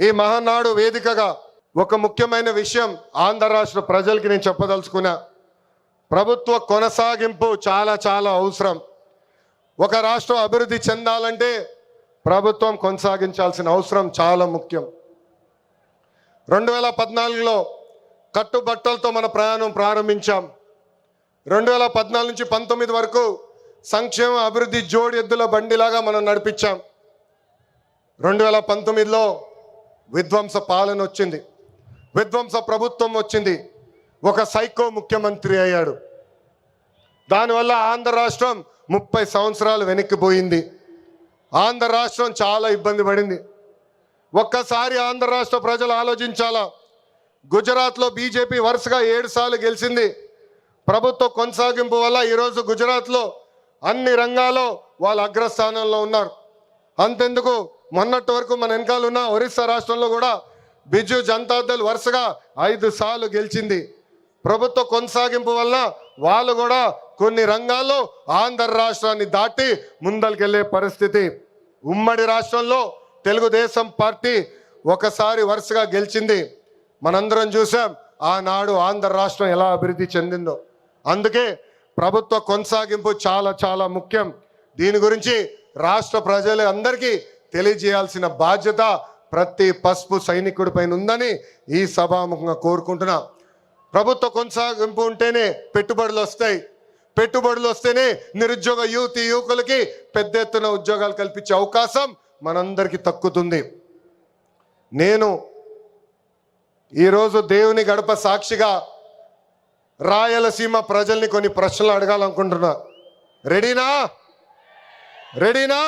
ఈ మహానాడు వేదికగా ఒక ముఖ్యమైన విషయం ఆంధ్ర రాష్ట్ర ప్రజలకి నేను చెప్పదలుచుకున్నా. ప్రభుత్వ కొనసాగింపు చాలా చాలా అవసరం. ఒక రాష్ట్రం అభివృద్ధి చెందాలంటే ప్రభుత్వం కొనసాగించాల్సిన అవసరం చాలా ముఖ్యం. 2014లో కట్టుబట్టలతో మన ప్రయాణం ప్రారంభించాం. 2014 నుంచి 19 వరకు సంక్షేమ అభివృద్ధి జోడి ఎద్దుల బండిలాగా మనం నడిపించాం. 2019లో విధ్వంస పాలన వచ్చింది, విధ్వంస ప్రభుత్వం వచ్చింది, ఒక సైకో ముఖ్యమంత్రి అయ్యాడు. దానివల్ల ఆంధ్ర రాష్ట్రం 30 సంవత్సరాలు వెనక్కిపోయింది. ఆంధ్ర రాష్ట్రం చాలా ఇబ్బంది పడింది. ఒక్కసారి ఆంధ్ర రాష్ట్ర ప్రజలు ఆలోచించాలా. గుజరాత్లో బీజేపీ వరుసగా 7 సార్లు గెలిచింది. ప్రభుత్వ కొనసాగింపు వల్ల ఈరోజు గుజరాత్లో అన్ని రంగాల్లో వాళ్ళు అగ్రస్థానంలో ఉన్నారు. అంతెందుకు, మొన్నటి వరకు మన వెనకాల ఉన్న ఒరిస్సా రాష్ట్రంలో కూడా బిజు జనతాదళ్ వరుసగా 5 సార్లు గెలిచింది. ప్రభుత్వ కొనసాగింపు వల్ల వాళ్ళు కూడా కొన్ని రంగాల్లో ఆంధ్ర రాష్ట్రాన్ని దాటి ముందరికెళ్లే పరిస్థితి. ఉమ్మడి రాష్ట్రంలో తెలుగుదేశం పార్టీ ఒకసారి వరుసగా గెలిచింది. మనందరం చూసాం ఆనాడు ఆంధ్ర రాష్ట్రం ఎలా అభివృద్ధి చెందిందో. అందుకే ప్రభుత్వ కొనసాగింపు చాలా చాలా ముఖ్యం. దీని గురించి రాష్ట్ర ప్రజలు అందరికీ తెలియజేయాల్సిన బాధ్యత ప్రతి పసుపు సైనికుడి పైన ఉందని ఈ సభాముఖంగా కోరుకుంటున్నా. ప్రభుత్వ కొనసాగింపు ఉంటేనే పెట్టుబడులు వస్తాయి. పెట్టుబడులు వస్తేనే నిరుద్యోగ యువకులకి పెద్ద ఎత్తున ఉద్యోగాలు కల్పించే అవకాశం మనందరికీ దక్కుతుంది. నేను ఈరోజు దేవుని గడప సాక్షిగా రాయలసీమ ప్రజల్ని కొన్ని ప్రశ్నలు అడగాలనుకుంటున్నా. రెడీనా? రెడీనా?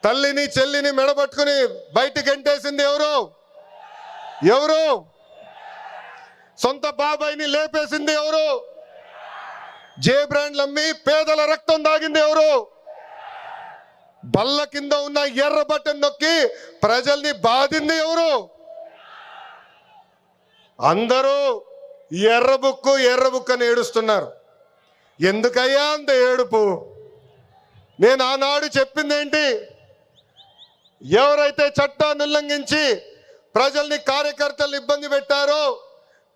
తల్లిని చెల్లిని మెడబట్టుకుని బయటికి గెంటేసింది ఎవరు? ఎవరు? సొంత బాబాయిని లేపేసింది ఎవరు? జే బ్రాండ్లు అమ్మి పేదల రక్తం దాగింది ఎవరు? బల్ల కింద ఉన్న ఎర్ర బటన్ నొక్కి ప్రజల్ని బాధింది ఎవరు? అందరూ ఎర్ర బుక్కు అని ఏడుస్తున్నారు. ఎందుకయ్యా అంత ఏడుపు? నేను ఆనాడు చెప్పింది ఏంటి? ఎవరైతే చట్టాన్ని ఉల్లంఘించి ప్రజల్ని కార్యకర్తలు ఇబ్బంది పెట్టారో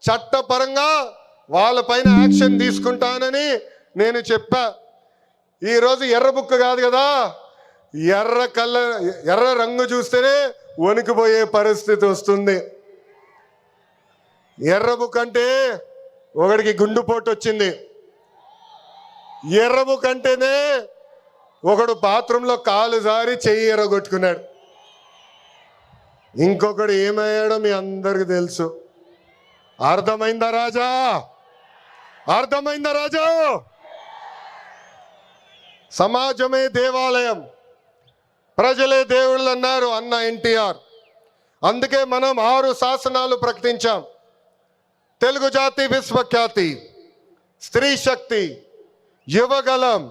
చట్టపరంగా వాళ్ళపైన యాక్షన్ తీసుకుంటానని నేను చెప్పా. ఈరోజు ఎర్ర బుక్క కాదు కదా, ఎర్ర రంగు చూస్తేనే వణికిపోయే పరిస్థితి వస్తుంది. ఎర్ర బుక్ అంటే ఒకడికి గుండుపోటు వచ్చింది. ఎర్ర బుక్ అంటేనే ఒకడు బాత్రూంలో కాలు జారి చెయ్యి ఎర్రగొట్టుకున్నాడు. ఇంకొకడు ఏమయ్యాడో మీ అందరికి తెలుసు. అర్థమైందా రాజా? అర్థమైందా రాజా? సమాజమే దేవాలయం, ప్రజలే దేవుళ్ళు అన్నారు అన్న ఎన్టీఆర్. అందుకే మనం 6 శాసనాలు ప్రకటించాం. తెలుగు జాతి విశ్వఖ్యాతి, స్త్రీ శక్తి, యువగలం,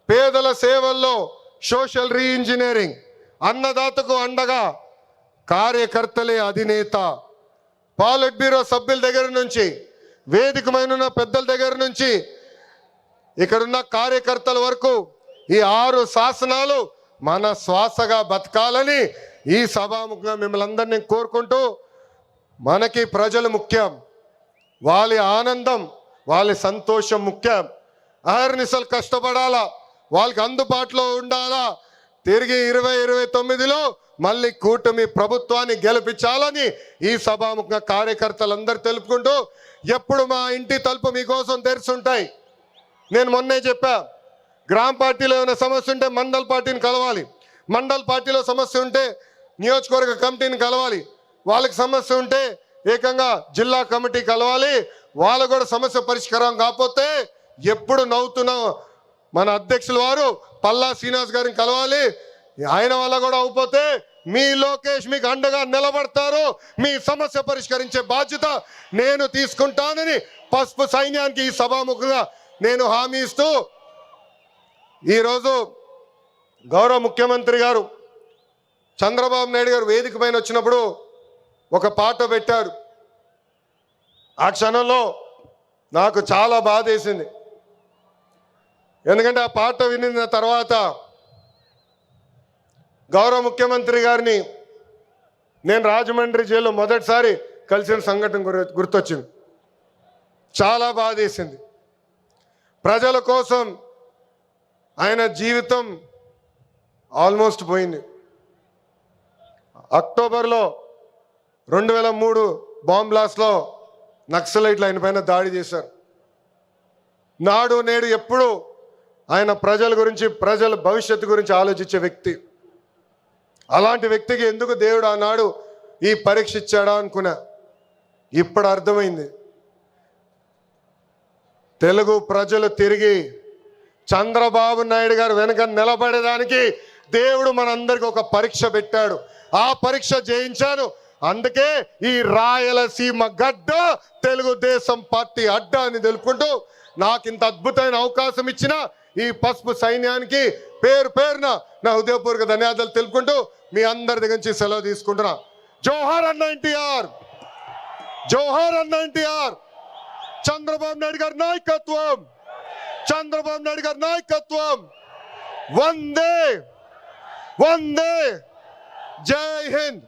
పేదల సేవల్లో సోషల్ రీఇంజనీరింగ్, అన్నదాతకు అండగా కార్యకర్తలే అధినేత. పాలిట్ బ్యూరో సభ్యుల దగ్గర నుంచి, వేదికమైన పెద్దల దగ్గర నుంచి ఇక్కడున్న కార్యకర్తల వరకు ఈ 6 శాసనాలు మన శ్వాసగా బతకాలని ఈ సభాముఖంగా మిమ్మల్ని అందరినీ కోరుకుంటూ, మనకి ప్రజలు ముఖ్యం, వాళ్ళ ఆనందం వాళ్ళ సంతోషం ముఖ్యం. అహర్నిశలు కష్టపడాలా, వాళ్ళకి అందుబాటులో ఉండాలా. తిరిగి 2029లో మళ్ళీ కూటమి ప్రభుత్వాన్ని గెలిపించాలని ఈ సభాముఖంగా కార్యకర్తలందరూ తెలుపుకుంటూ, ఎప్పుడు మా ఇంటి తలుపు మీకోసం తెరుచుంటాయి. నేను మొన్నే చెప్పా, గ్రామ పార్టీలో ఏమైనా సమస్య ఉంటే మండల్ పార్టీని కలవాలి, మండల్ పార్టీలో సమస్య ఉంటే నియోజకవర్గ కమిటీని కలవాలి, వాళ్ళకి సమస్య ఉంటే ఏకంగా జిల్లా కమిటీ కలవాలి. వాళ్ళ కూడా సమస్య పరిష్కారం కాకపోతే ఎప్పుడు నవ్వుతున్న మన అధ్యక్షుల వారు పల్లా శ్రీనివాస్ గారిని కలవాలి. ఆయన వల్ల కూడా అయిపోతే మీ లోకేష్ మీకు అండగా నిలబడతారు. మీ సమస్య పరిష్కరించే బాధ్యత నేను తీసుకుంటానని పసుపు సైన్యానికి ఈ సభాముఖంగా నేను హామీ ఇస్తూ, ఈరోజు గౌరవ ముఖ్యమంత్రి గారు చంద్రబాబు నాయుడు గారు వేదిక పైన వచ్చినప్పుడు ఒక పాట పెట్టారు. ఆ క్షణంలో నాకు చాలా బాధ వేసింది. ఎందుకంటే ఆ పాట వినిన తర్వాత గౌరవ ముఖ్యమంత్రి గారిని నేను రాజమండ్రి జైల్లో మొదటిసారి కలిసిన సంఘటన గుర్తొచ్చింది. చాలా బాధేసింది. ప్రజల కోసం ఆయన జీవితం ఆల్మోస్ట్ పోయింది. అక్టోబర్లో 2003 బాంబ్ బ్లాస్ట్లో నక్సలైట్లు ఆయన పైన దాడి చేశారు. నాడు నేడు ఎప్పుడు ఆయన ప్రజల గురించి, ప్రజల భవిష్యత్తు గురించి ఆలోచించే వ్యక్తి. అలాంటి వ్యక్తికి ఎందుకు దేవుడు ఆనాడు ఈ పరీక్ష ఇచ్చాడా అనుకున్నా. ఇప్పుడు అర్థమైంది. తెలుగు ప్రజలు తిరిగి చంద్రబాబు నాయుడు గారు వెనక నిలబడేదానికి దేవుడు మనందరికి ఒక పరీక్ష పెట్టాడు. ఆ పరీక్ష జయించాను. అందుకే ఈ రాయలసీమ గడ్డ తెలుగుదేశం పార్టీ అడ్డ అని తెలుపుకుంటూ నాకు ఇంత అద్భుతమైన అవకాశం ఇచ్చిన ఈ పసుపు సైన్యానికి పేరు పేరున నా హృదయపూర్వక ధన్యవాదాలు తెలుపుకుంటూ మీ అందరి దగ్గర నుంచి సెలవు తీసుకుంటున్నా. జోహార్ అన్న ఎన్టీఆర్, జోహార్ అన్న ఎన్టీఆర్. చంద్రబాబు నాయుడు గారి నాయకత్వం, చంద్రబాబు నాయుడు గారి నాయకత్వం. వందే వందే, జై హింద్.